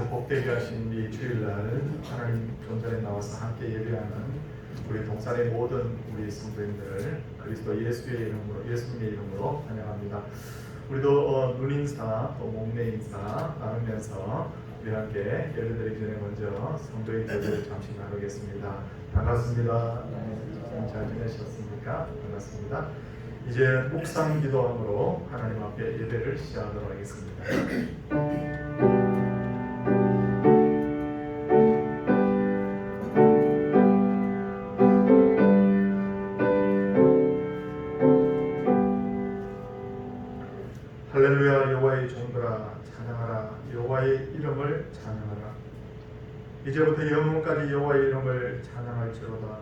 복되게 하신 이 주일날 하나님 존전에 나와서 함께 예배하는 우리 동산의 모든 우리 성도님들을 그리스도 예수님의 이름으로 환영합니다. 우리도 눈인사 또 몸내 인사 나누면서 우리 함께 예배드리기 전에 먼저 성도의 기도를 잠시 나누겠습니다. 반갑습니다. 잘 지내셨습니까? 반갑습니다. 이제 묵상 기도함으로 하나님 앞에 예배를 시작하도록 하겠습니다. 할렐루야. 여호와의 종들아 찬양하라. 여호와의 이름을 찬양하라. 이제부터 영원까지 여호와의 이름을 찬양할지로다.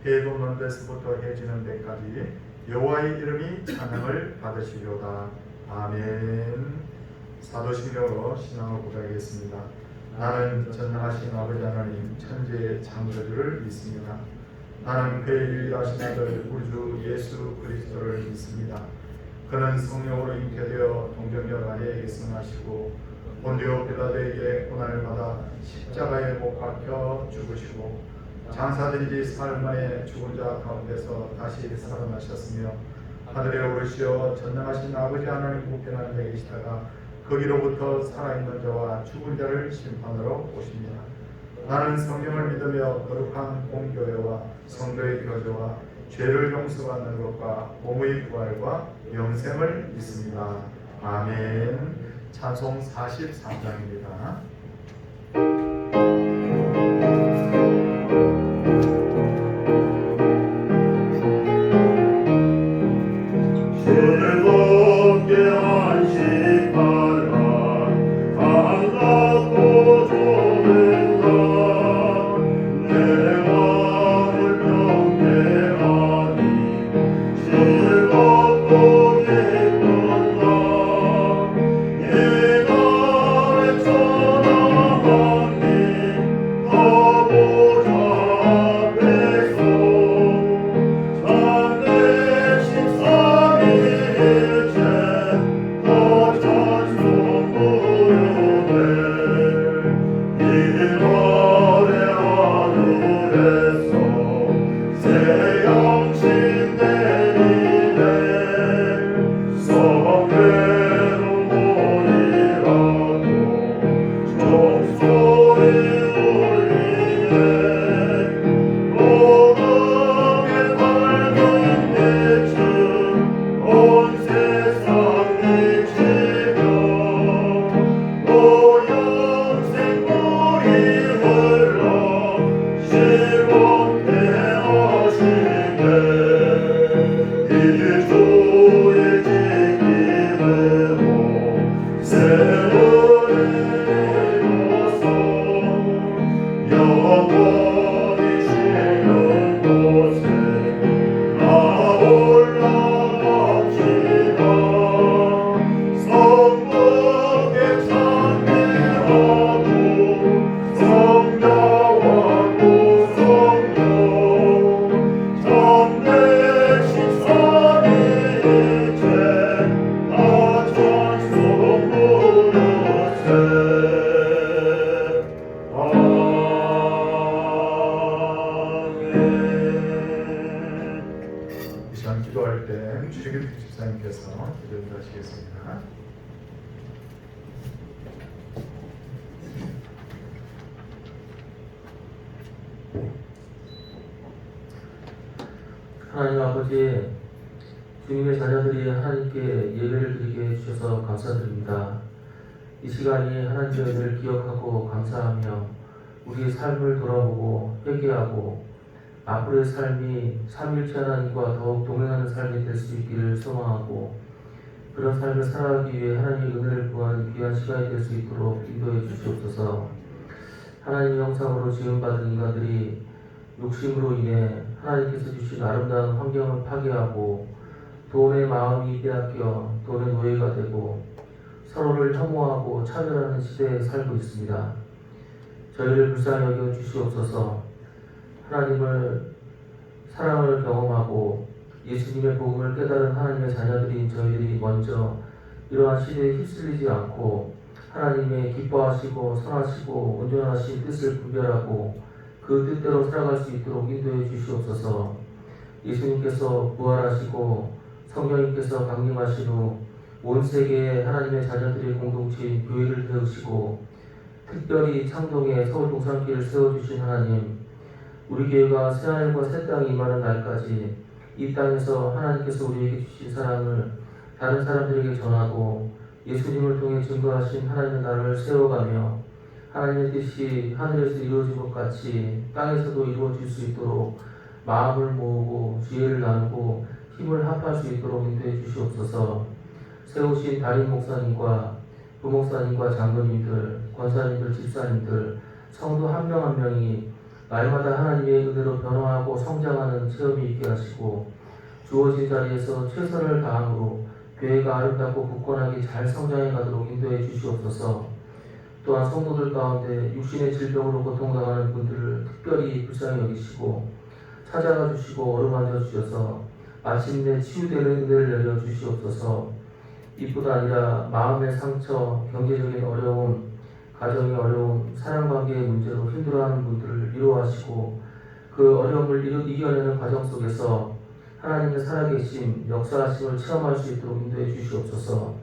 해 돋는 데서부터 해 지는 데까지 여호와의 이름이 찬양을 받으시려다. 아멘. 사도신경으로 신앙을 고백하겠습니다. 나는 전능하신 아버지 하나님 천지의 창조주를 믿습니다. 나는 그의 유일하신 아들 우리 주 예수 그리스도를 믿습니다. 그는 성령으로 잉태되어 동정녀 마리아에게 승하시고 본디오 빌라도에게 고난을 받아 십자가에 못 박혀 죽으시고 장사된 지 사흘 만에 죽은 자 가운데서 다시 살아나셨으며 하늘에 오르시어 전능하신 아버지 하나님 우편하는 데 계시다가 거기로부터 살아있는 자와 죽은 자를 심판하러 오십니다. 나는 성령을 믿으며 거룩한 공교회와 성도의 교제와 죄를 용서받는 것과 몸의 부활과 영생을 믿습니다. 아멘. 찬송 43장입니다. 즐겁게 안식하라. 반갑고 좋은 날 내 마음을 경배하니 즐겁고 기쁜 날 이 날에 천하만민 가보자 앞에서 참되신 삼위일체 더 찬송 부르네. 이 날의 하늘에서 새 영신 내리네. 성회로 모이라고 종소리 울리네. 오감에 밝은 빛은 온 세상 비치며 오영생 물이 흘러 시원케 하시네. 이 주의 지킴으로 세월을 내려서 영원히 쉬는 곳에 나 올라갑시다. 성부께 찬미하고 성자와 구성령 참되신 삼위일체 다 찬송 부르세. 이 시간 기도할 때 주기도 집사님께서 기도를 하시겠습니다. 하나님 아버지, 주님의 자녀들이 하나님께 예배를 드리게 해주셔서 감사드립니다. 이 시간이 하나님의 은혜를 기억하고 감사하며 우리의 삶을 돌아보고 회개하고 앞으로의 삶이 삼위일체 하나님과 더욱 동행하는 삶이 될 수 있기를 소망하고 그런 삶을 살아가기 위해 하나님의 은혜를 구하는 귀한 시간이 될 수 있도록 인도해 주시옵소서. 하나님의 형상으로 지음받은 인간들이 욕심으로 인해 하나님께서 주신 아름다운 환경을 파괴하고 돈의 마음이 빼앗겨 돈의 노예가 되고 서로를 혐오하고 차별하는 시대에 살고 있습니다. 저희를 불쌍히 여겨 주시옵소서. 하나님을 사랑을 경험하고 예수님의 복음을 깨달은 하나님의 자녀들인 저희들이 먼저 이러한 시대에 휩쓸리지 않고 하나님의 기뻐하시고 선하시고 온전하신 뜻을 분별하고 그 뜻대로 살아갈 수 있도록 인도해 주시옵소서. 예수님께서 부활하시고 성령님께서 강림하신 후 온 세계에 하나님의 자녀들의 공동체인 교회를 세우시고 특별히 창동에 서울 동산길을 세워주신 하나님, 우리 교회가 새하늘과 새 땅이 임하는 날까지 이 땅에서 하나님께서 우리에게 주신 사랑을 다른 사람들에게 전하고 예수님을 통해 증거하신 하나님의 나라를 세워가며 하나님의 뜻이 하늘에서 이루어진 것 같이 땅에서도 이루어질 수 있도록 마음을 모으고 지혜를 나누고 힘을 합할 수 있도록 인도해 주시옵소서. 세우신 담임 목사님과 부목사님과 장로님들, 권사님들, 집사님들, 성도 한 명 한 명이 날마다 하나님의 은혜로 변화하고 성장하는 체험이 있게 하시고 주어진 자리에서 최선을 다함으로 교회가 아름답고 굳건하게 잘 성장해 가도록 인도해 주시옵소서. 또한 성도들 가운데 육신의 질병으로 고통당하는 분들을 특별히 불쌍히 여기시고 찾아가 주시고 어루만져 주셔서 마침내 치유되는 은혜를 내려 주시옵소서. 이뿐 아니라 마음의 상처, 경제적인 어려움, 가정의 어려움, 사랑관계의 문제로 힘들어하는 분들을 위로하시고 그 어려움을 이겨내는 과정 속에서 하나님의 살아계심, 역사하심을 체험할 수 있도록 인도해 주시옵소서.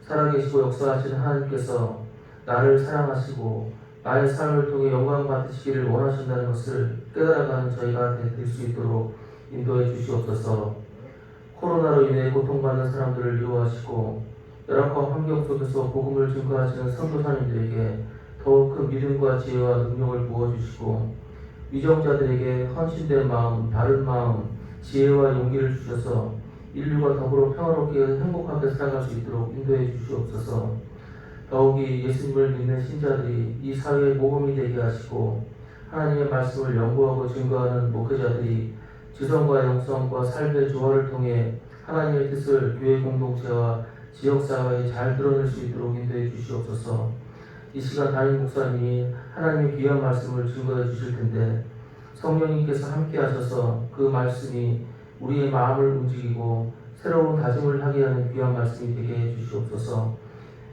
살아계시고 역사하시는 하나님께서 나를 사랑하시고 나의 삶을 통해 영광 받으시기를 원하신다는 것을 깨달아가는 저희가 될 수 있도록 인도해 주시옵소서. 코로나로 인해 고통받는 사람들을 위로하시고 열악한 환경 속에서 복음을 증거하시는 선교사님들에게 더욱 큰 믿음과 지혜와 능력을 부어주시고 위정자들에게 헌신된 마음, 바른 마음, 지혜와 용기를 주셔서 인류가 더불어 평화롭게 행복하게 살아갈 수 있도록 인도해 주시옵소서. 더욱이 예수님을 믿는 신자들이 이 사회의 모범이 되게 하시고 하나님의 말씀을 연구하고 증거하는 목회자들이 지성과 영성과 삶의 조화를 통해 하나님의 뜻을 교회 공동체와 지역사회에 잘 드러낼 수 있도록 인도해 주시옵소서. 이 시간 담임 목사님이 하나님의 귀한 말씀을 증거해 주실 텐데 성령님께서 함께 하셔서 그 말씀이 우리의 마음을 움직이고 새로운 다짐을 하게 하는 귀한 말씀이 되게 해 주시옵소서.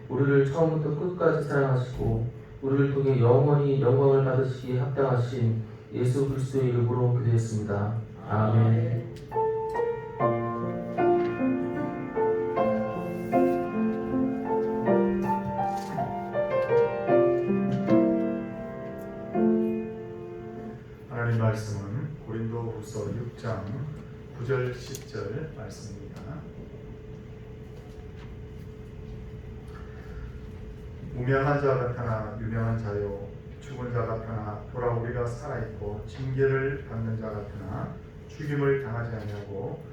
우리를 처음부터 끝까지 사랑하시고 우리를 통해 영원히 영광을 받으시기에 합당하신 예수 그리스도의 이름으로 기도했습니다. 아멘. 하나님 말씀은 고린도후서 6장 9절 10절 말씀입니다. 무명한 자 같으나 유명한 자요 죽은 자 같으나 돌아오리가 살아있고 징계를 받는 자 같으나 죽임을 당하지 아니하고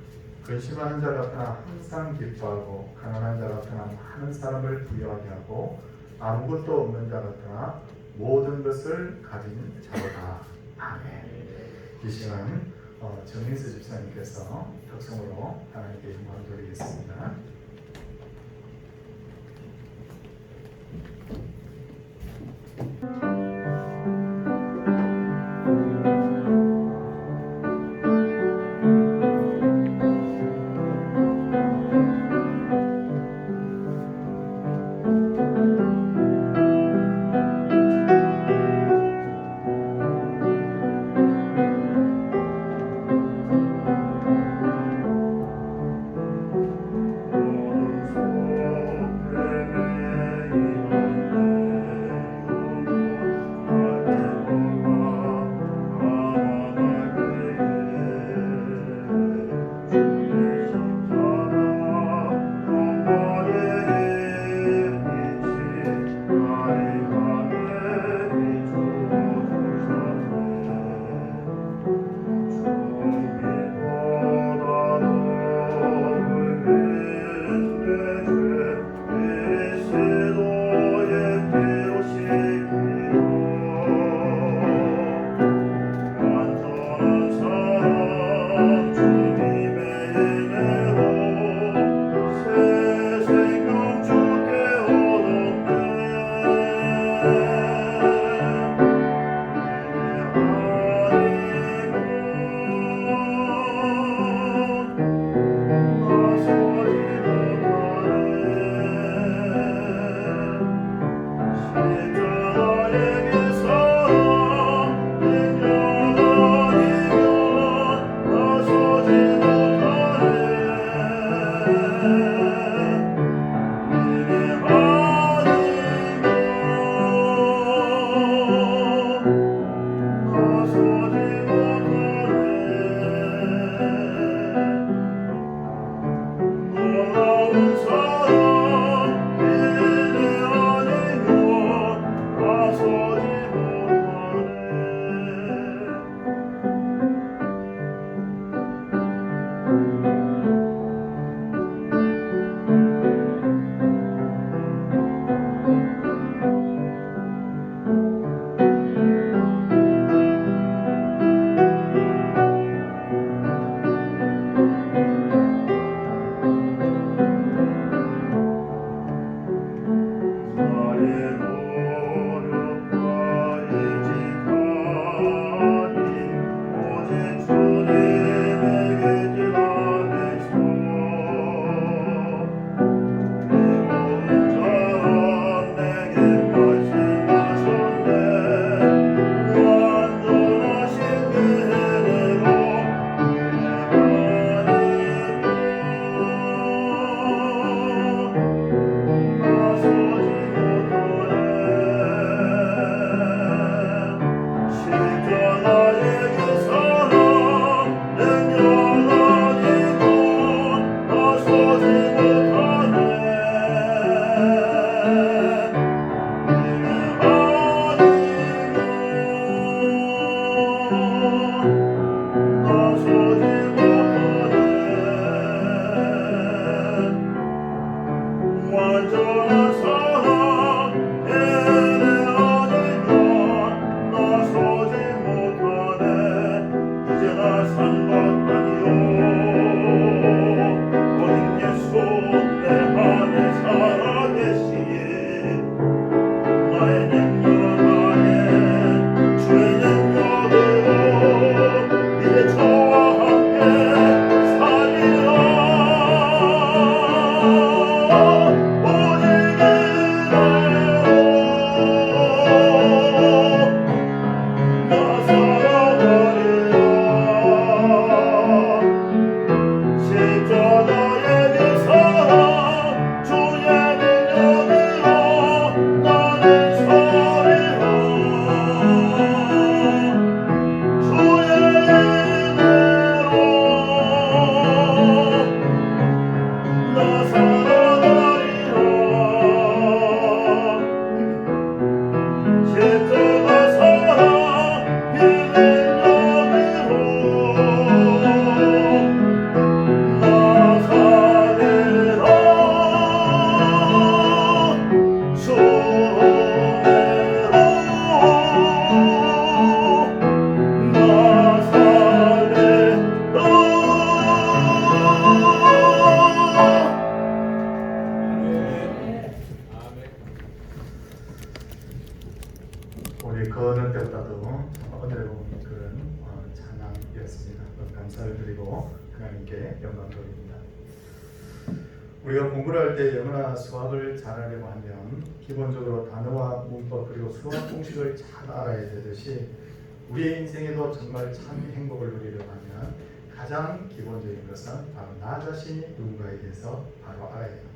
근심하는 자 같으나 항상 기뻐하고 가난한 자 같으나 많은 사람을 부유하게 하고 아무것도 없는 자 같으나 모든 것을 가진 자로다. 아멘. 이 시간 정민수 집사님께서 덕성으로 하나님께 영광을 돌리겠습니다. 모든 속에 내 우리 거는 때보다도 참 은혜로운 그런 찬양이었습니다. 감사를 드리고 하나님께 영광 돌립니다. 우리가 공부를 할 때 영어나 수학을 잘하려고 하면 기본적으로 단어와 문법 그리고 수학 공식을 잘 알아야 되듯이 우리의 인생에도 정말 참 행복을 누리려고 하면 가장 기본적인 것은 바로 나 자신이 누군가에 대해서 바로 알아야 합니다.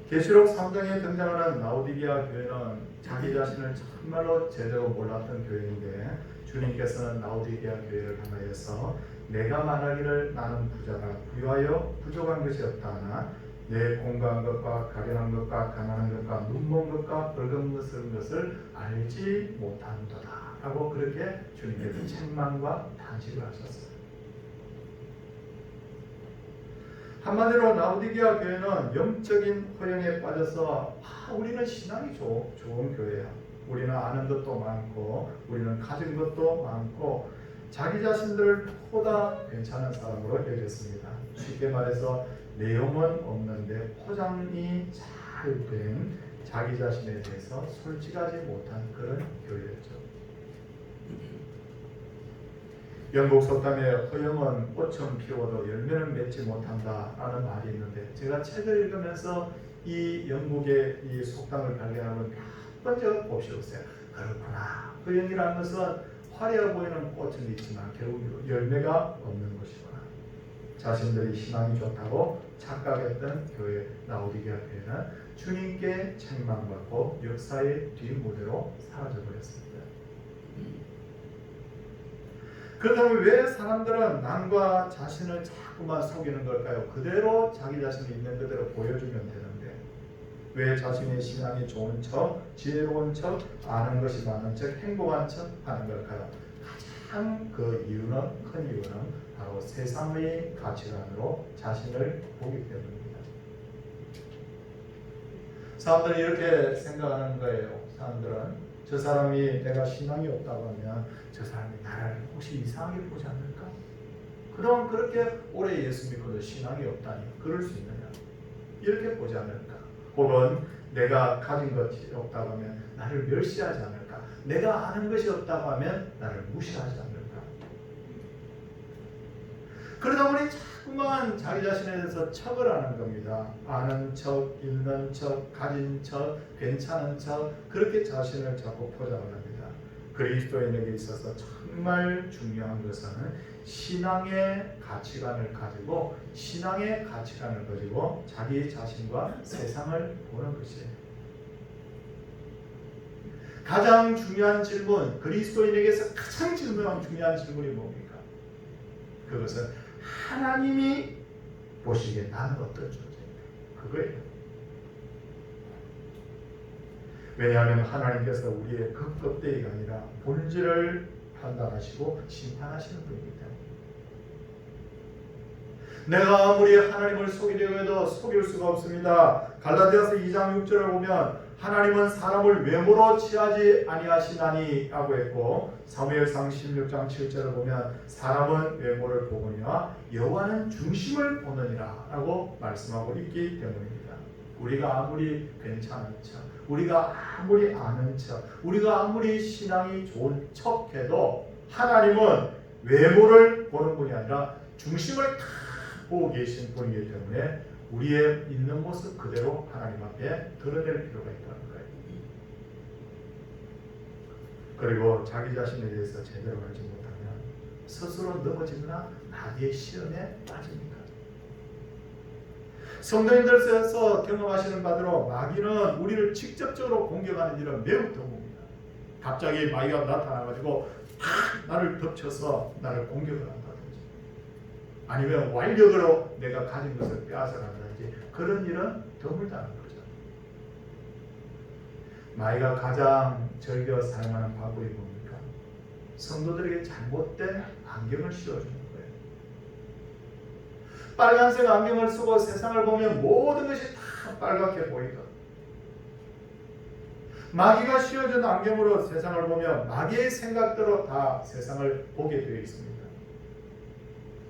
계시록 3장에 등장하는 라오디게아 교회는 자기 자신을 정말로 제대로 몰랐던 교회인데 주님께서는 라오디게아 교회를 향하여서 내가 말하기를 나는 부자라 부유하여 부족한 것이 없다 하나 내 공고한 것과 가련한 것과 가난한 것과 눈먼 것과 벌거벗은 것을 알지 못한도다 라고 그렇게 주님께서 책망과 탄식을 하셨어요. 한마디로 라오디게아 교회는 영적인 허영에 빠져서 우리는 신앙이 좋은 교회야. 우리는 아는 것도 많고 우리는 가진 것도 많고 자기 자신들을 보다 괜찮은 사람으로 여겼습니다. 쉽게 말해서 내용은 없는데 포장이 잘 된 자기 자신에 대해서 솔직하지 못한 그런 교회였죠. 영국 속담에 허영은 꽃은 피워도 열매는 맺지 못한다 라는 말이 있는데 제가 책을 읽으면서 이 영국의 이 속담을 발견하면 몇 번째 곱씹었어요. 그렇구나. 허영이라는 것은 화려해 보이는 꽃은 있지만 결국 열매가 없는 것이구나. 자신들이 신앙이 좋다고 착각했던 교회 라오디게아 교회는 주님께 책망받고 역사의 뒷무대로 사라져버렸습니다. 그렇다면 왜 사람들은 남과 자신을 자꾸만 속이는 걸까요? 그대로 자기 자신이 있는 그대로 보여주면 되는데 왜 자신의 신앙이 좋은 척, 지혜로운 척, 아는 것이 많은 척, 행복한 척 하는 걸까요? 가장 그 이유는, 큰 이유는 바로 세상의 가치관으로 자신을 보기 때문입니다. 사람들이 이렇게 생각하는 거예요. 사람들은 저 사람이 내가 신앙이 없다고 하면 저 사람이 나를 혹시 이상하게 보지 않을까? 그럼 그렇게 오래 예수 믿고도 신앙이 없다니 그럴 수 있느냐? 이렇게 보지 않을까? 혹은 내가 가진 것이 없다고 하면 나를 멸시하지 않을까? 내가 아는 것이 없다고 하면 나를 무시하지 않을까? 그러다 보니 자꾸만 자기 자신에 대해서 척을 하는 겁니다. 아는 척, 읽는 척, 가진 척, 괜찮은 척, 그렇게 자신을 자꾸 포장을 합니다. 그리스도인에게 있어서 정말 중요한 것은 신앙의 가치관을 가지고 자기 자신과 세상을 보는 것이에요. 가장 중요한 질문, 그리스도인에게서 가장 중요한 질문이 뭡니까? 그것은 하나님이 보시기에 나는 어떤 존재인가? 그거예요. 왜냐하면 하나님께서 우리의 그 껍데기가 아니라 본질을 판단하시고 심판하시는 분이기 때문에. 내가 아무리 하나님을 속이려고 해도 속일 수가 없습니다. 갈라디아서 2장 6절을 보면 하나님은 사람을 외모로 취하지 아니하시나니 라고 했고, 사무엘상 16장 7절을 보면 사람은 외모를 보거니와 여호와는 중심을 보느니라 라고 말씀하고 있기 때문입니다. 우리가 아무리 괜찮은 척, 우리가 아무리 아는 척, 우리가 아무리 신앙이 좋은 척해도 하나님은 외모를 보는 분이 아니라 중심을 다 보고 계신 분이기 때문에 우리의 있는 모습 그대로 하나님 앞에 드러낼 필요가 있다는 거예요. 그리고 자기 자신에 대해서 제대로 알지 못하면 스스로 넘어지거나 마귀의 시험에 빠집니다. 성도님들께서 경험하시는 바대로 마귀는 우리를 직접적으로 공격하는 일은 매우 드뭅니다. 갑자기 마귀가 나타나가지고 나를 덮쳐서 나를 공격을 한다든지, 아니면 완력으로 내가 가진 것을 빼앗아간다든지, 그런 일은 드물다는 거죠. 마귀가 가장 즐겨 사용하는 방법이 뭡니까? 성도들에게 잘못된 안경을 씌워주는 거예요. 빨간색 안경을 쓰고 세상을 보면 모든 것이 다 빨갛게 보이다. 마귀가 씌워준 안경으로 세상을 보면 마귀의 생각대로 다 세상을 보게 되어 있습니다.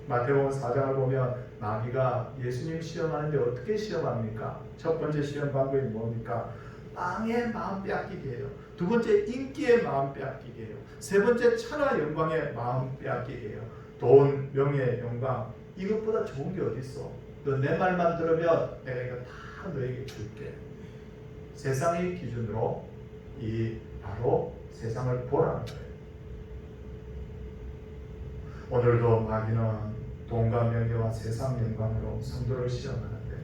마태복음 4장을 보면 마귀가 예수님 시험하는데 어떻게 시험합니까? 첫 번째 시험 방법이 뭡니까? 빵의 마음 빼앗기게 해요. 두 번째 인기의 마음 빼앗기게 해요. 세 번째 천하 영광의 마음 빼앗기게 해요. 돈, 명예, 영광, 이것보다 좋은 게 어디 있어? 너 내 말만 들으면 내가 이거 다 너에게 줄게. 세상의 기준으로 이 바로 세상을 보라는 거예요. 오늘도 마귀는 돈과 명예와 세상 영광으로 성도를 시험하는데,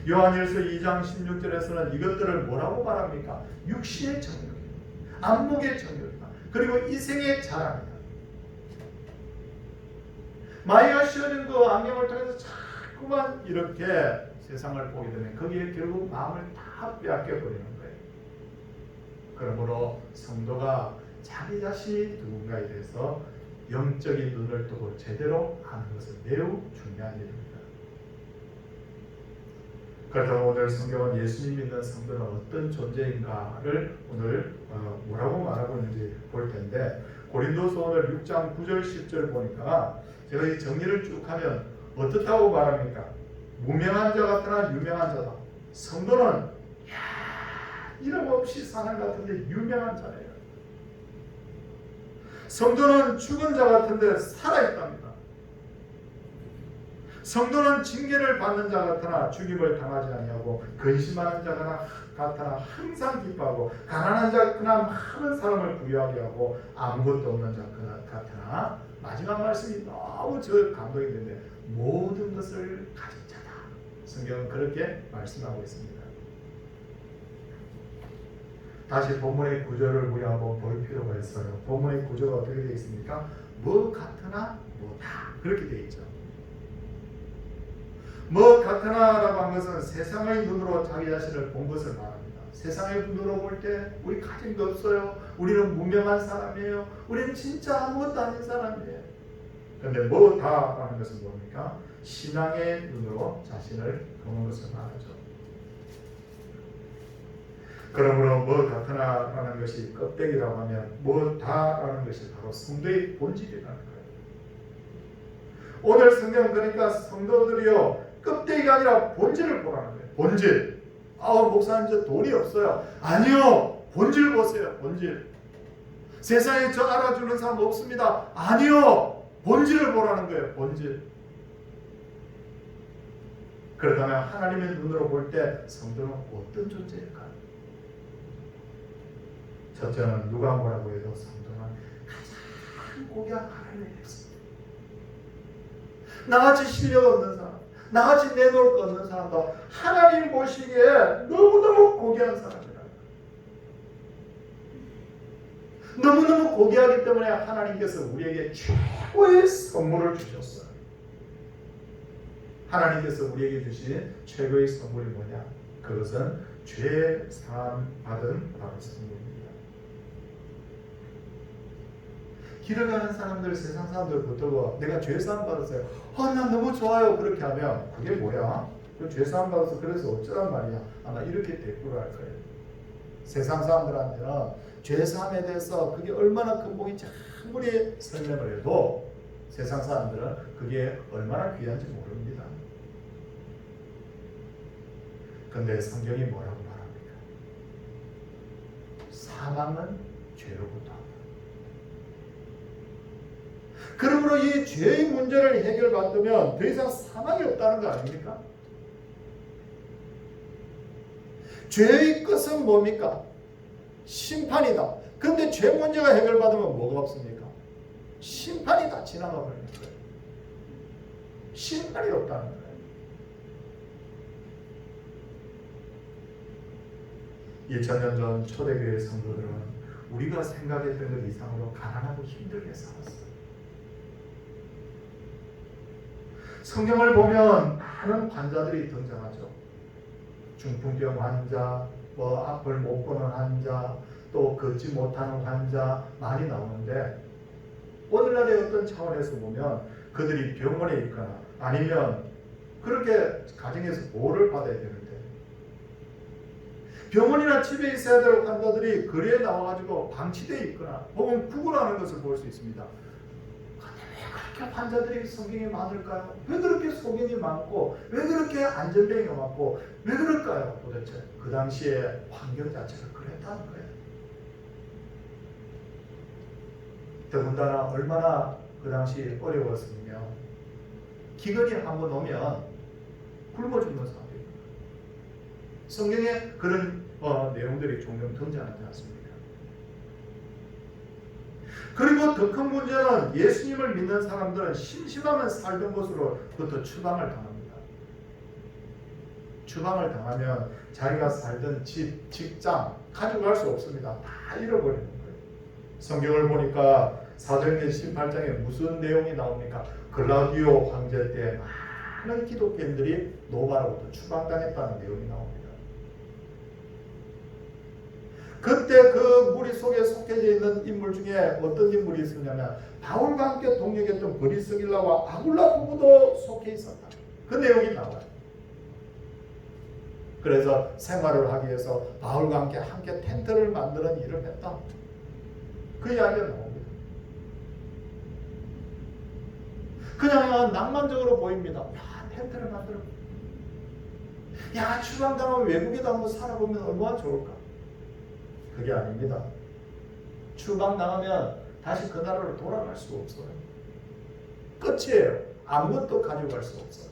요한일서 2장 16절에서는 이것들을 뭐라고 말합니까? 육신의 정욕, 안목의 정욕이다. 그리고 이생의 자랑이다. 마귀가 씌워준 그 안경을 통해서 자꾸만 이렇게 세상을 보게 되면 거기에 결국 마음을 다 빼앗겨 버리는 거예요. 그러므로 성도가 자기 자신이 누군가에 대해서 영적인 눈을 뜨고 제대로 아는 것은 매우 중요한 일입니다. 그렇다면 오늘 성경은 예수님 믿는 성도는 어떤 존재인가를 오늘 뭐라고 말하고 있는지 볼 텐데, 고린도서 오늘 6장 9절 10절 보니까 제가 이 정리를 쭉 하면 어떻다고 말합니까? 무명한 자 같으나 유명한 자다. 성도는 이름 없이 사는 것 같은데 유명한 자예요. 성도는 죽은 자 같은데 살아있답니다. 성도는 징계를 받는 자 같으나 죽임을 당하지 아니하고, 근심하는 자 같으나 항상 기뻐하고, 가난한 자 같으나 많은 사람을 부유하게 하고, 아무것도 없는 자 같으나, 마지막 말씀이 너무 저 감동이 되는데, 모든 것을 가진 자다. 성경은 그렇게 말씀하고 있습니다. 다시 본문의 구조를 우리 한번 볼 필요가 있어요. 본문의 구조가 어떻게 되어 있습니까? 뭐 같으나 뭐다, 그렇게 되어 있죠. 뭐 같으나라고 한 것은 세상의 눈으로 자기 자신을 본 것을 말합니다. 세상의 눈으로 볼 때 우리 가진 게 없어요. 우리는 무명한 사람이에요. 우리는 진짜 아무것도 아닌 사람이에요. 그런데 뭐다라는 것은 뭡니까? 신앙의 눈으로 자신을 보는 것을 말하죠. 그러므로 뭐 같으나라는 것이 껍데기라고 하면 뭐다라는 것이 바로 성도의 본질이라는 거예요. 오늘 성경은 그러니까 성도들이요 껍데기가 아니라 본질을 보라는 거예요. 본질. 목사님 저 돈이 없어요. 아니요. 본질 보세요. 본질. 세상에 저 알아주는 사람 없습니다. 아니요. 본질을 보라는 거예요. 본질. 그렇다면 하나님의 눈으로 볼 때 성도는 어떤 존재일까요? 첫째는 누가 뭐라고 해도 성도는 가장 고귀한 하나님의 백성입니다. 나같이 실력 없는 사람, 나같이 내놓을 거 없는 사람도 하나님 보시기에 너무너무 고귀한 사람이라. 너무너무 고귀하기 때문에 하나님께서 우리에게 최고의 선물을 주셨어요. 하나님께서 우리에게 주신 최고의 선물이 뭐냐? 그것은 죄 사함 받은 바로 선물입니다. 길을 가는 사람들, 세상 사람들 붙들고 내가 죄 사함 받았어요. 난 너무 좋아요. 그렇게 하면 그게 뭐야? 죄 사함 받아서 그래서 어쩌란 말이야? 아마 이렇게 대꾸를 할 거예요. 세상 사람들한테는 죄 사함에 대해서 그게 얼마나 큰 복인지 아무리 설명을 해도 세상 사람들은 그게 얼마나 귀한지 모릅니다. 근데 성경이 뭐라고 말합니까? 사망은 죄로부터 한다. 그러므로 이 죄의 문제를 해결받으면 더 이상 사망이 없다는 거 아닙니까? 죄의 끝은 뭡니까? 심판이다. 그런데 죄 문제가 해결받으면 뭐가 없습니까? 심판이 다 지나가 버리는 거예요. 심판이 없다는 거예요. 2000년 전 초대교회 성도들은 우리가 생각했던 것 이상으로 가난하고 힘들게 살았어요. 성경을 보면 많은 환자들이 등장하죠. 중풍병 환자, 앞을 못 보는 환자, 또 걷지 못하는 환자 많이 나오는데 오늘날의 어떤 차원에서 보면 그들이 병원에 있거나 아니면 그렇게 가정에서 보호를 받아야 되는데 병원이나 집에 있어야 될 환자들이 거리에 나와가지고 방치되어 있거나 혹은 구걸하는 것을 볼 수 있습니다. 왜 그렇게 환자들이 성경이 많을까요? 왜 그렇게 소경이 많고 왜 그렇게 안전병이 많고 왜 그럴까요? 도대체 그 당시에 환경 자체가 그랬다는 거예요. 더군다나 얼마나 그 당시 어려웠으면 기근이 한번 오면 굶어 죽는 사람들이 성경에 그런 내용들이 종종 등장하지 않습니까? 그리고 더 큰 문제는 예수님을 믿는 사람들은 심심하면 살던 곳으로부터 추방을 당합니다. 추방을 당하면 자기가 살던 집, 직장 가져갈 수 없습니다. 다 잃어버리는 거예요. 성경을 보니까 사도행전 18장에 무슨 내용이 나옵니까? 글라디오 황제 때 많은 기독교인들이 로마로부터 추방당했다는 내용이 나옵니다. 그때 그 무리 속에 속해져 있는 인물 중에 어떤 인물이 있었냐면 바울과 함께 동역했던 브리스길라와 아굴라 부부도 속해 있었다. 그 내용이 나와요. 그래서 생활을 하기 위해서 바울과 함께 텐트를 만드는 일을 했다. 그 이야기가 나옵니다. 그냥 낭만적으로 보입니다. 야, 텐트를 만들어. 야, 추방당하면 외국에다 한번 살아보면 얼마나 좋을까? 그게 아닙니다. 추방당하면 다시 그 나라로 돌아갈 수가 없어요. 끝이에요. 아무것도 가져갈 수 없어요.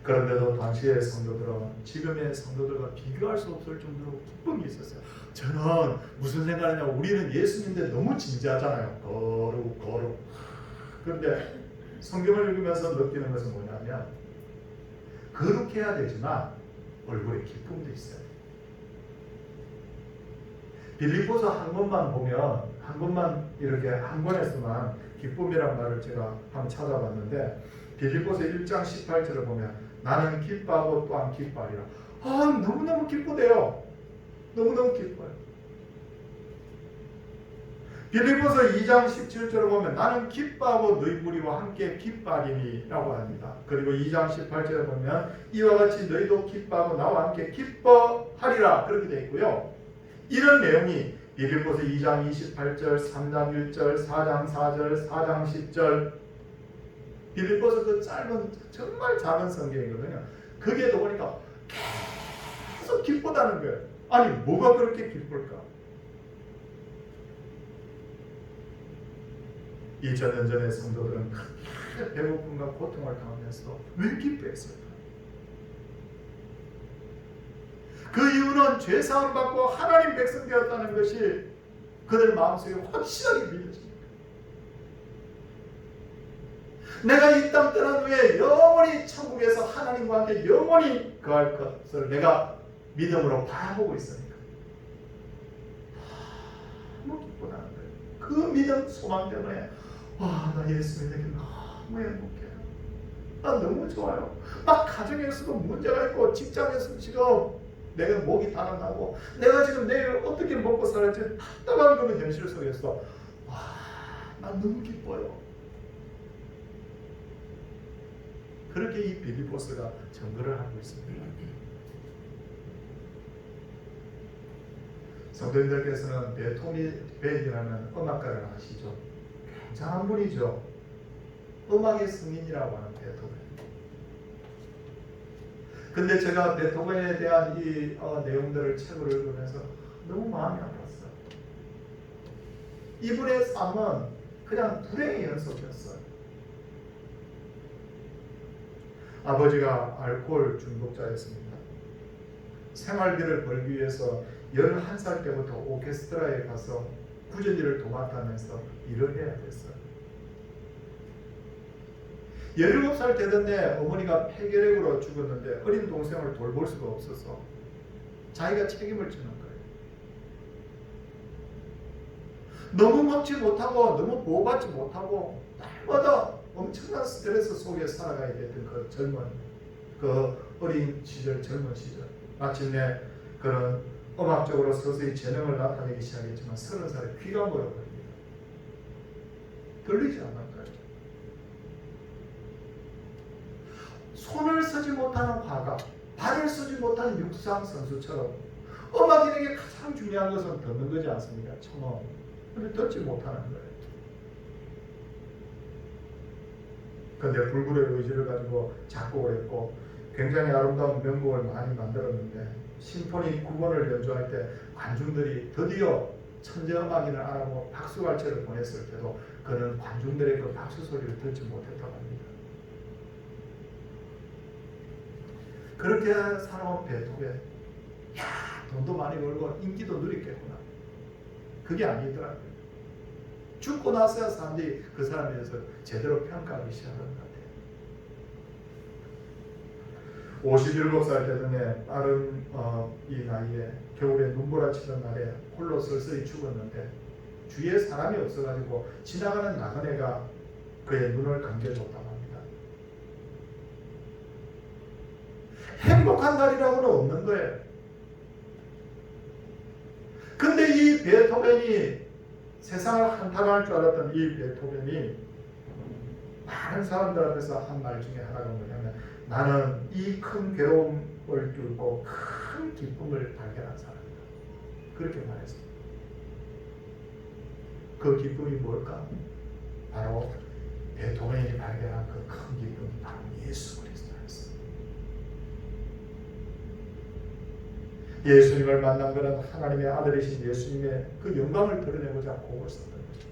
그런데도 당시의 성도들은 지금의 성도들과 비교할 수 없을 정도로 기쁨이 있었어요. 저는 무슨 생각이냐, 우리는 예수님인데 너무 진지하잖아요. 거룩. 그런데 성경을 읽으면서 느끼는 것은 뭐냐면 거룩해야 되지만 얼굴에 기쁨도 있어요. 빌립보서 한 권만 보면 한 번만 이렇게 한 권에서만 기쁨이란 말을 제가 한번 찾아봤는데 빌립보서 1장 18절을 보면 나는 기뻐하고 또한 기뻐하리라. 너무너무 기쁘대요. 너무너무 기뻐요. 빌립보서 2장 17절을 보면 나는 기뻐하고 너희 무리와 함께 기뻐하리니 라고 합니다. 그리고 2장 18절에 보면 이와 같이 너희도 기뻐하고 나와 함께 기뻐하리라 그렇게 되어 있고요. 이런 내용이 빌립보서 2장 28절, 3장 1절, 4장 4절, 4장 10절 빌립보서 그 짧은 정말 작은 성경이거든요. 거기에도 보니까 계속 기쁘다는 거예요. 아니 뭐가 그렇게 기쁠까? 2000년 전의 성도들은 크게 배고픔과 고통을 당하면서 왜 기뻐했을까? 그 이유는 죄사함 받고 하나님 백성 되었다는 것이 그들 마음속에 확실하게 믿어집니다. 내가 이 땅 떠난 후에 영원히 천국에서 하나님과 함께 영원히 거할 것을 내가 믿음으로 바라보고 있으니까 너무 기쁘다는 거예요. 그 믿음 소망 때문에 나 예수 믿는 게 너무 행복해요. 나 너무 좋아요. 막 가정에서도 문제가 있고 직장에서 지금 내가 목이 달아나고 내가 지금 내일 어떻게 먹고 살을지 답답한 그런 현실 속에서 나 너무 기뻐요. 그렇게 이 빌립보서가 증거를 하고 있습니다. 성도님들께서는 베토벤이라는 음악가를 아시죠? 굉장한 분이죠. 음악의 승인이라고 하는 베토벤. 근데 제가 베토벤에 대한 이 내용들을 책을 읽으면서 너무 마음이 아팠어요. 이분의 삶은 그냥 불행의 연속이었어요. 아버지가 알코올 중독자였습니다. 생활비를 벌기 위해서 11살 때부터 오케스트라에 가서 구전일을 도맡아면서 일을 해야 됐어요. 17살 되던 해 어머니가 폐결핵으로 죽었는데 어린 동생을 돌볼 수가 없어서 자기가 책임을 지는 거예요. 너무 먹지 못하고 너무 보호받지 못하고 날마다 엄청난 스트레스 속에 살아가야 됐던 그 어린 시절, 젊은 시절. 마침내 그런 음악적으로 서서히 재능을 나타내기 시작했지만 30살에 귀가 멀어버립니다. 들리지 않는 거예요. 손을 쓰지 못하는 화가, 발을 쓰지 못하는 육상 선수처럼 음악인에게 가장 중요한 것은 듣는 거지 않습니까? 청음. 근데 듣지 못하는 거예요. 근데 불굴의 의지를 가지고 작곡을 했고 굉장히 아름다운 명곡을 많이 만들었는데 심포니 9번을 연주할 때 관중들이 드디어 천재음악인을 알아보고 박수갈채를 보냈을 때도 그는 관중들의 그 박수 소리를 듣지 못했다고 합니다. 그렇게 살아온 베토벤, 돈도 많이 벌고 인기도 누리겠구나. 그게 아니더라고요. 죽고 나서야 사람들이 그 사람에 대해서 제대로 평가하기 시작한 것 같아요. 57살 되던 해 빠른 이 나이에 겨울에 눈보라치던 날에 홀로 쓸쓸히 죽었는데 주위에 사람이 없어가지고 지나가는 나그네가 그의 눈을 감겨줬다고 합니다. 행복한 날이라고는 없는 거예요. 근데 이 베토벤이 세상을 한탄할 줄 알았던 이 베토벤이 많은 사람들 앞에서 한 말 중에 하나가 뭐냐면 나는 이 큰 괴로움을 뚫고 큰 기쁨을 발견한 사람이다. 그렇게 말했습니다. 그 기쁨이 뭘까? 바로 베토벤이 발견한 그 큰 기쁨이 바로 예수 그리스도였습니다. 예수님을 만난 것은 하나님의 아들이신 예수님의 그 영광을 드러내고자 곡을 썼던 거죠.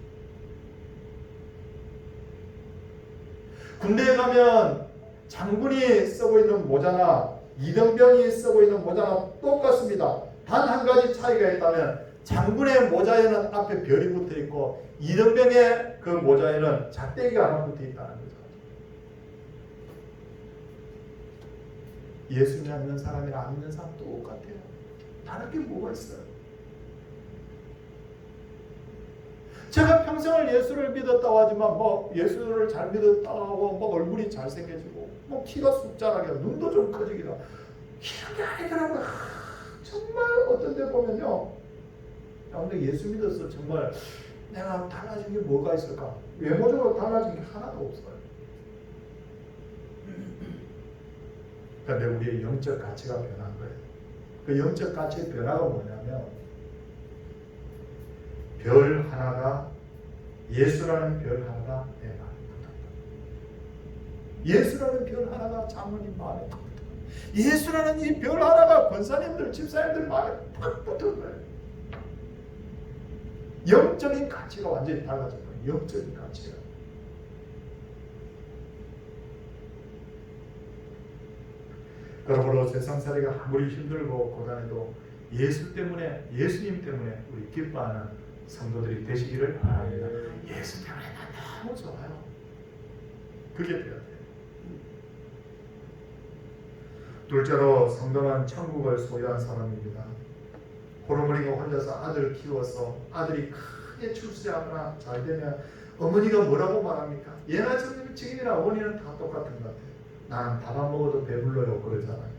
군대에 가면 장군이 쓰고 있는 모자나 이등병이 쓰고 있는 모자나 똑같습니다. 단 한 가지 차이가 있다면 장군의 모자에는 앞에 별이 붙어 있고 이등병의 그 모자에는 작대기가 하나 붙어 있다는 거죠. 예수 믿는 사람이랑 안 믿는 사람 똑같아요. 다른 게 뭐가 있어요? 제가 평생을 예수를 믿었다고 하지만 뭐 예수를 잘 믿었다고 하고 뭐 얼굴이 잘생겨지고 뭐 키가 쑥 자라게 눈도 좀 커지기도 이런 게 아니더라고요. 정말 어떤 데 보면요. 근데 예수 믿었어. 정말 내가 달라진 게 뭐가 있을까? 외모적으로 달라진 게 하나도 없어요. 그런데 우리의 영적 가치가 변한 거예요. 그 영적 가치의 변화가 뭐냐면 별 하나가 예수라는 별 하나가 내 마음에 붙었다. 예수라는 별 하나가 장로님 마음에 붙었다. 예수라는 이 별 하나가 권사님들, 집사님들 마음에 팍 붙은 거예요. 영적인 가치가 완전히 달라진 거예요. 영적인 가치가. 그러므로 세상살이가 아무리 힘들고 고단해도 예수 때문에, 예수님 때문에 우리 기뻐하는 성도들이 되시기를 바랍니다. 예수 때문에 난 너무 좋아요. 그게 돼야 돼요. 둘째로 성도는 천국을 소유한 사람입니다. 호르몬이가 혼자서 아들을 키워서 아들이 크게 출세하거나 잘 되면 어머니가 뭐라고 말합니까? 얘나 지금이나 어머니는 다 똑같은 것 같아요. 나는 밥 안 먹어도 배불러요 그러잖아요.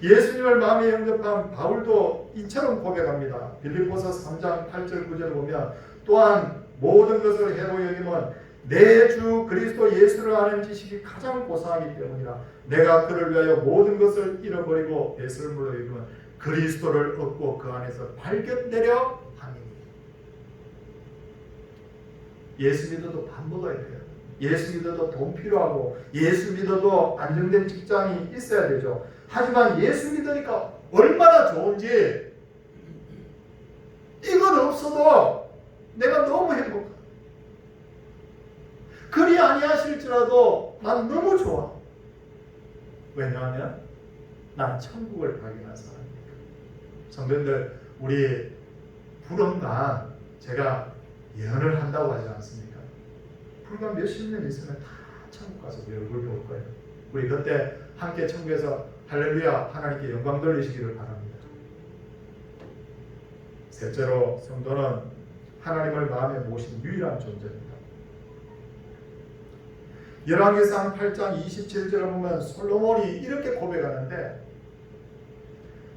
예수님을 마음에 영접한 바울도 이처럼 고백합니다. 빌립보서 3장 8절 9절을 보면 또한 모든 것을 해로 여기면 내 주 그리스도 예수를 아는 지식이 가장 고상하기 때문이라. 내가 그를 위하여 모든 것을 잃어버리고 배설물로 여기면 그리스도를 얻고 그 안에서 발견되려 함이니. 예수 믿어도 밥 먹어야 돼요. 예수 믿어도 돈 필요하고 예수 믿어도 안정된 직장이 있어야 되죠. 하지만 예수 믿으니까 얼마나 좋은지 이건 없어도 내가 너무 행복하다. 그리 아니하실지라도 난 너무 좋아. 왜냐하면 난 천국을 발견한 사람이니까. 성도님들, 우리 불언간 제가 예언을 한다고 하지 않습니까? 불과 몇십 년 있으면 다 천국 가서 우리 얼굴 볼 거예요. 우리 그때 함께 천국에서 할렐루야 하나님께 영광 돌리시기를 바랍니다. 셋째로 성도는 하나님을 마음에 모신 유일한 존재입니다. 열왕기상 8장 27절을 보면 솔로몬이 이렇게 고백하는데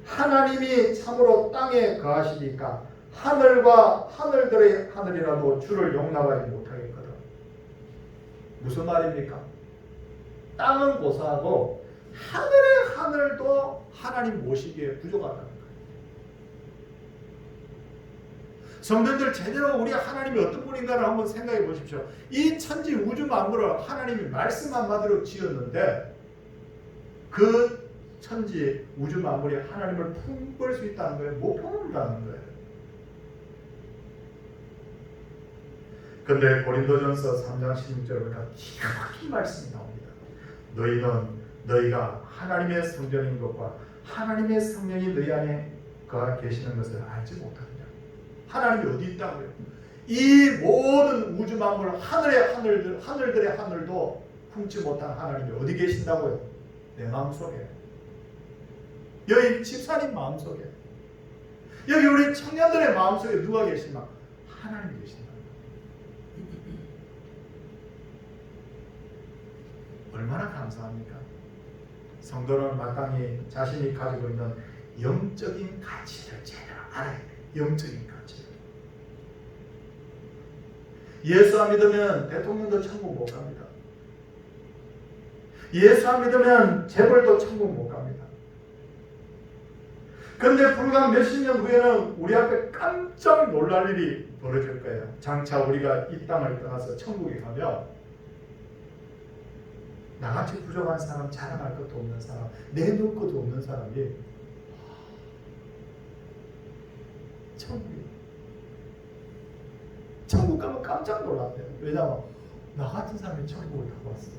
하나님이 참으로 땅에 거하시니까 하늘과 하늘들의 하늘이라도 주를 용납하지 못하겠거든. 무슨 말입니까? 땅은 고사하고 하늘의 하늘도 하나님 모시기에 부족하다는 거예요. 성도들 제대로 우리 하나님이 어떤 분인가를 한번 생각해 보십시오. 이 천지 우주 만물을 하나님이 말씀 한마디로 지었는데 그 천지 우주 만물이 하나님을 품을 수 있다는 거예요? 못 품는다는 거예요. 근데 고린도전서 3장 16절에 보니까 기가 막힌 말씀이 나옵니다. 너희가 하나님의 성전인 것과 하나님의 성령이 너희 안에 계시는 것을 알지 못하느냐. 하나님이 어디 있다고요? 이 모든 우주 만물 하늘의 하늘들의 하늘도 품지 못한 하나님이 어디 계신다고요? 내 마음속에. 여기 집사님 마음속에. 여기 우리 청년들의 마음속에 누가 계시나? 하나님이 계신다. 얼마나 감사합니까? 성도는 마땅히 자신이 가지고 있는 영적인 가치를 제대로 알아야 돼요. 영적인 가치. 예수 안 믿으면 대통령도 천국 못 갑니다. 예수 안 믿으면 재벌도 천국 못 갑니다. 그런데 불과 몇십 년 후에는 우리 앞에 깜짝 놀랄 일이 벌어질 거예요. 장차 우리가 이 땅을 떠나서 천국에 가면 나같이 부족한 사람, 자랑할 것도 없는 사람, 내놓을 것도 없는 사람이 천국 가면 깜짝 놀랐대요. 왜냐하면 나 같은 사람이 천국을 타고 왔어.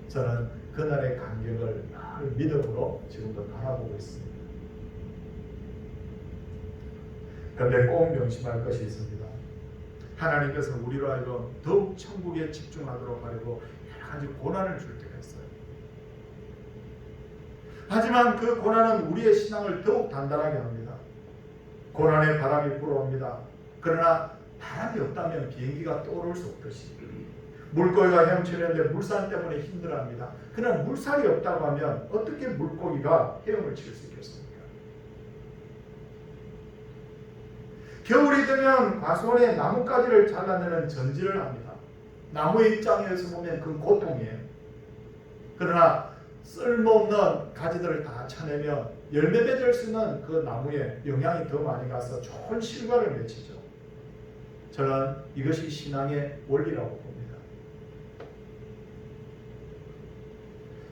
저는 그날의 감격을 믿음으로 지금도 바라보고 있습니다. 그런데 꼭 명심할 것이 있습니다. 하나님께서 우리로 하여금 더욱 천국에 집중하도록 하려고 여러 가지 고난을 줄 때가 있어요. 하지만 그 고난은 우리의 신앙을 더욱 단단하게 합니다. 고난의 바람이 불어옵니다. 그러나 바람이 없다면 비행기가 떠오를 수 없듯이 물고기가 헤엄치는데 물살 때문에 힘들어합니다. 그러나 물살이 없다고 하면 어떻게 물고기가 헤엄을 칠 수 있겠습니까? 겨울이 되면 과수원에 나뭇가지를 잘라내는 전지를 합니다. 나무의 입장에서 보면 그건 고통이에요. 그러나 쓸모없는 가지들을 다 쳐내면 열매 맺을 수 있는 그 나무에 영양이 더 많이 가서 좋은 실과를 맺히죠. 저는 이것이 신앙의 원리라고 봅니다.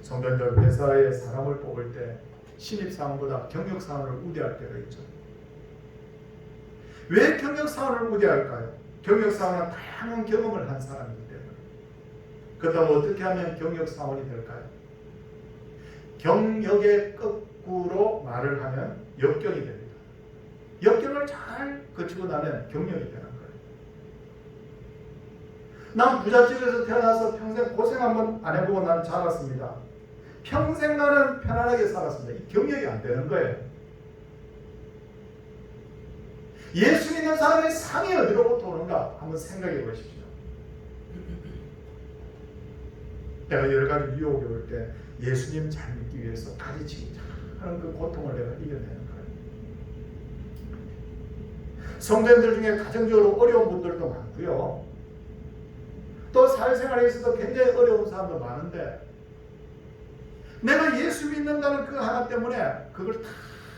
성도님들, 회사에 사람을 뽑을 때 신입사원보다 경력사원을 우대할 때가 있죠. 왜 경력사원을 우대할까요? 경력사원은 다양한 경험을 한 사람이기 때문에. 그렇다고 어떻게 하면 경력사원이 될까요? 경력의 거꾸로 말을 하면 역경이 됩니다. 역경을 잘 거치고 나면 경력이 되는 거예요. 난 부잣집에서 태어나서 평생 고생 한번 안 해보고 난 자랐습니다. 평생 나는 편안하게 살았습니다. 이 경력이 안 되는 거예요. 예수 믿는 사람의 상이 어디로부터 오는가 한번 생각해 보십시오. 내가 여러 가지 유혹이 올 때 예수님 잘 믿기 위해서 가지치기 하는 그 고통을 내가 이겨내는 거예요. 성도님들 중에 가정적으로 어려운 분들도 많고요. 또 사회생활에 있어서 굉장히 어려운 사람도 많은데 내가 예수 믿는다는 그 하나 때문에 그걸 다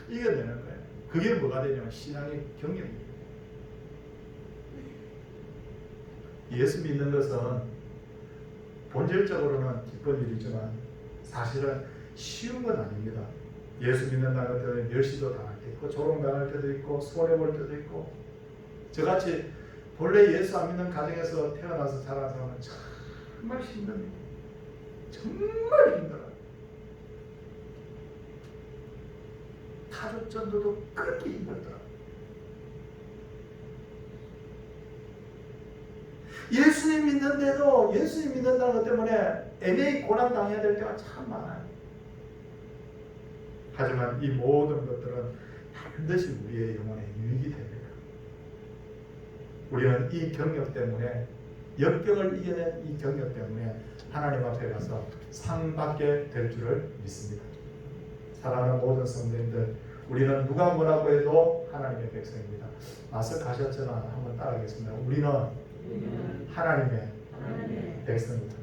이겨내는 거예요. 그게 뭐가 되냐면 신앙의 경험입니다. 예수 믿는 것은 본질적으로는 기쁜 일이지만 사실은 쉬운 건 아닙니다. 예수 믿는다는 것들은 멸시도 당할 때 있고 조롱당할 때도 있고 손해볼 때도 있고 저같이 본래 예수 안 믿는 가정에서 태어나서 자란 사람은 정말 힘듭니다. 정말 힘들어요. 가족 전도도 그렇게 힘들더라고요. 예수님 믿는데도 예수님 믿는다는 것 때문에 애매히 고난당해야 될 때가 참 많아요. 하지만 이 모든 것들은 반드시 우리의 영혼에 유익이 됩니다. 우리는 이 경력 때문에 역경을 이겨낸 이 경력 때문에 하나님 앞에 가서 상 받게 될 줄을 믿습니다. 사랑하는 모든 성도님들, 우리는 누가 뭐라고 해도 하나님의 백성입니다. 맞서 가셨잖아. 한번 따라하겠습니다. 우리는 하나님의 백성입니다.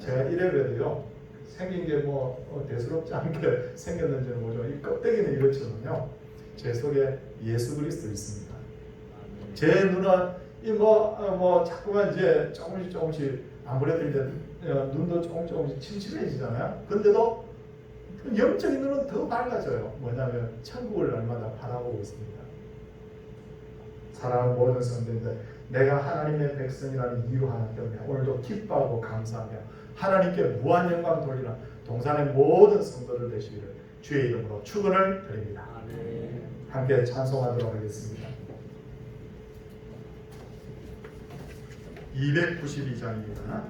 제가 이래봬도요, 생긴 게 뭐 대수롭지 않게 생겼는지는 모르지만 이 껍데기는 이렇지만요, 제 속에 예수 그리스도 있습니다. 제 눈은 자꾸만 이제 조금씩 아무래도 이제 눈도 조금씩 침침해지잖아요. 근데도 영적인 눈은 더 밝아져요. 뭐냐면 천국을 날마다 바라보고 있습니다. 사랑하는 모든 성도님들, 내가 하나님의 백성이라는 이유 하나 때문에 오늘도 기뻐하고 감사하며 하나님께 무한 영광 돌리는 동산의 모든 성도들 되시기를 주의 이름으로 축원을 드립니다. 함께 찬송하도록 하겠습니다. 292장입니다.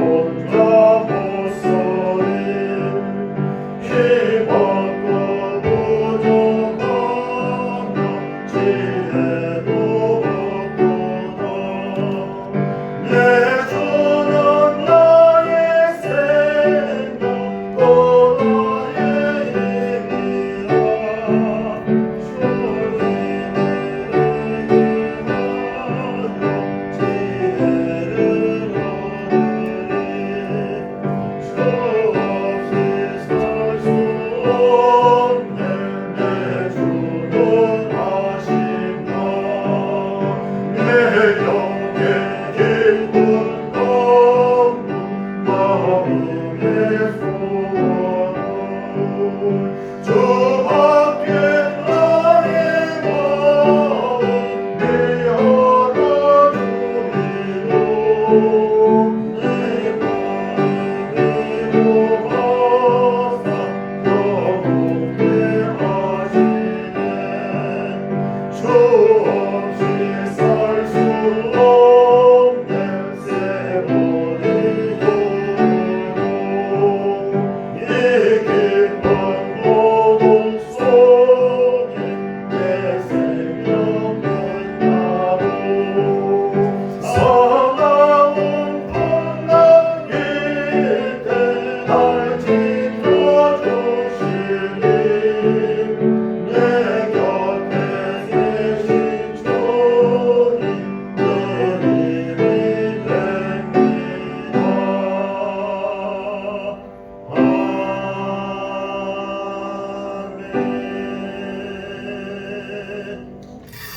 힘없고 부족한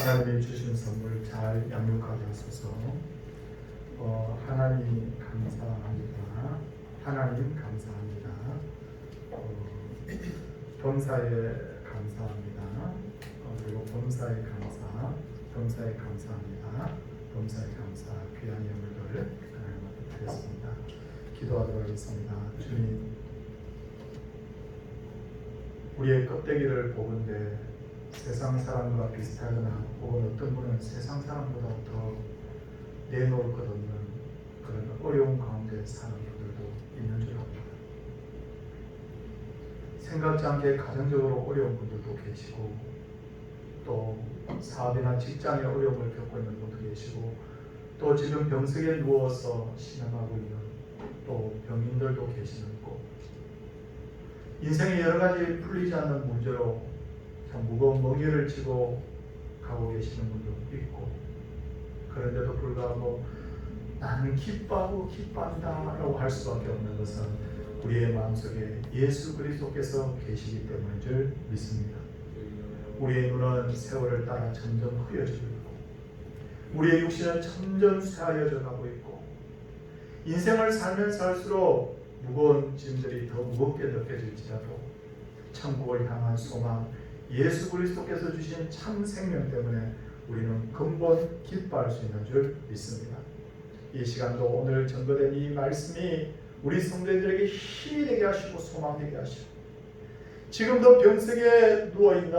하나님이 주신 선물 잘 양육하게 하소서. 하나님 감사합니다. 하나님 감사합니다. 범사에 감사합니다. 그리고 범사에 감사, 범사에 감사합니다. 범사에 감사, 귀한 예물들 하나님 앞에 드렸습니다. 기도하도록 하겠습니다. 주님, 우리의 껍데기를 보건대 세상 사람과 비슷하거나 혹은 어떤 분은 세상 사람보다 더 내놓을 것 없는 그런 어려운 가운데 사는 분들도 있는 줄 압니다. 생각지 않게 가정적으로 어려운 분들도 계시고 또 사업이나 직장에 어려움을 겪고 있는 분도 계시고 또 지금 병석에 누워서 신음하고 있는 또 병인들도 계시는 곳, 인생의 여러 가지 풀리지 않는 문제로 참 무거운 멍에를 지고 가고 계시는 분도 있고, 그런데도 불구하고 나는 기뻐하고 기뻐한다 라고 할 수밖에 없는 것은 우리의 마음속에 예수 그리스도께서 계시기 때문인 줄 믿습니다. 우리의 눈은 세월을 따라 점점 흐려지고 있고 우리의 육신은 점점 쇠하여져 가고 있고 인생을 살면서 할수록 무거운 짐들이 더 무겁게 느껴질지라도 천국을 향한 소망, 예수 그리스도께서 주신 참 생명 때문에 우리는 근본 기뻐할 수 있는 줄 믿습니다. 이 시간도 오늘 전거된 이 말씀이 우리 성도들에게 힘이 되게 하시고 소망 되게 하시고 지금도 병석에 누워있는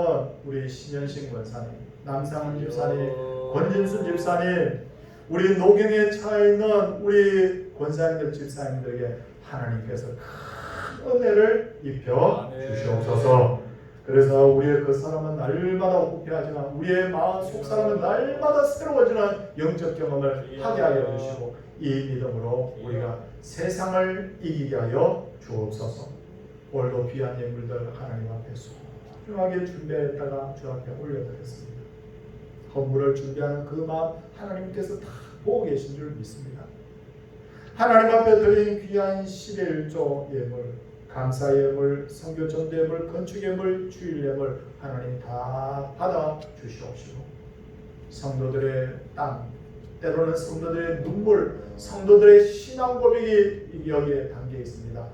우리 신현신 권사님, 남상은 집사님, 권진순 집사님, 우리 노경에 처해있는 우리 권사님들 집사님들에게 하나님께서 큰 은혜를 입혀 주시옵소서. 그래서 우리의 그 사람은 날마다 후패하지만 우리의 마음 속 사람은 날마다 새로워지는 영적 경험을 하게 하여 주시고 이 믿음으로 우리가 세상을 이기게 하여 주옵소서. 오늘도 귀한 예물들 하나님 앞에 소중하게 준비했다가 주 앞에 올려드렸습니다. 헌물을 준비하는 그 마음 하나님께서 다 보고 계신 줄 믿습니다. 하나님 앞에 드린 귀한 11조 예물, 감사 예물, 선교 전도 예물, 건축 예물, 주일 예물 하나님 다 받아 주시옵시고 성도들의 땀, 때로는 성도들의 눈물, 성도들의 신앙 고백이 여기에 담겨 있습니다.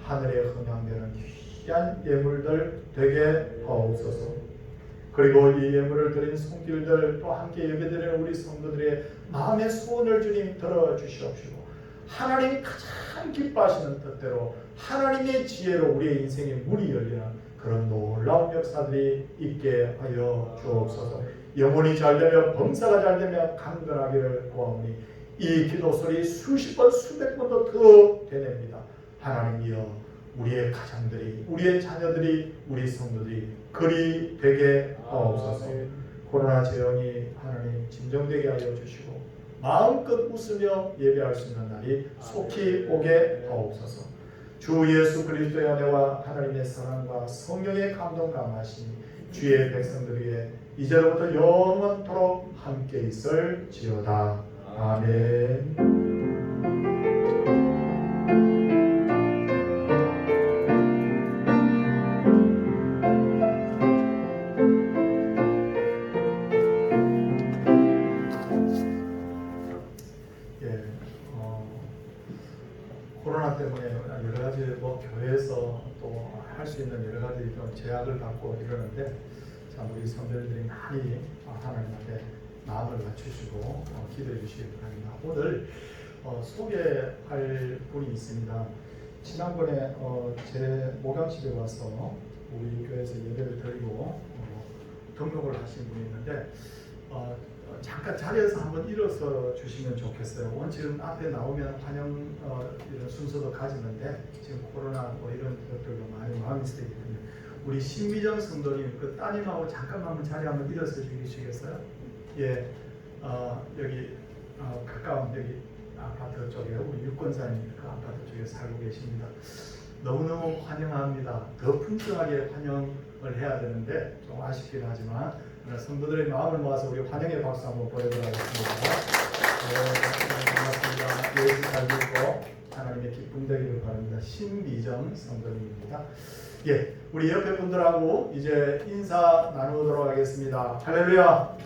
하늘에 흥향되는 귀한 예물들 되게 하옵소서. 그리고 이 예물을 드린 손길들 또 함께 예배드리는 우리 성도들의 마음의 소원을 주님 들어주시옵시고 하나님이 가장 기뻐하시는 뜻대로 하나님의 지혜로 우리의 인생의 문이 열리는 그런 놀라운 역사들이 있게 하여 주옵소서. 영혼이 잘되며 범사가 잘되며 강건하기를 구하오니 이 기도소리 수십 번 수백 번도 더 되냅니다. 하나님이여 우리의 가정들이 우리의 자녀들이 우리 성도들이 그리 되게 하옵소서. 코로나 재앙이 하나님 진정되게 하여 주시고 마음껏 웃으며 예배할 수 있는 날이 속히 오게 하옵소서. 주 예수 그리스도의 은혜와 하나님의 사랑과 성령의 감동 감하심이 주의 백성들 위해 이제로부터 영원토록 함께 있을지어다. 아멘. 코로나 때문에 여러 가지 교회에서 또 할 수 있는 여러 가지 좀 제약을 받고 이러는데 참 우리 선배들이 많이 하나님 앞에 마음을 맞추시고 기도해 주시기 바랍니다. 오늘 소개할 분이 있습니다. 지난번에 제 목양집에 와서 우리 교회에서 예배를 드리고 등록을 하신 분이 있는데 잠깐 자리에서 한번 일어서 주시면 좋겠어요. 지금 앞에 나오면 환영 이런 순서도 가지는데 지금 코로나 이런 것들도 많이 마음이 쓰이기 때문에 우리 신미정 성도님 그 따님하고 잠깐만 한번 자리 한번 일어서 주시겠어요? 예, 여기 가까운 여기 아파트 쪽에 우리 유권사님 그 아파트 쪽에 살고 계십니다. 너무너무 환영합니다. 더 풍성하게 환영을 해야 되는데 좀 아쉽긴 하지만 성도들의 마음을 모아서 우리 환영의 박수 한번 보내드리겠습니다. 반갑습니다. 예수 잘 믿고 하나님 하나님의 기쁨 되기를 바랍니다. 신미정 성도님입니다. 예, 우리 옆에 분들하고 이제 인사 나누도록 하겠습니다. 할렐루야.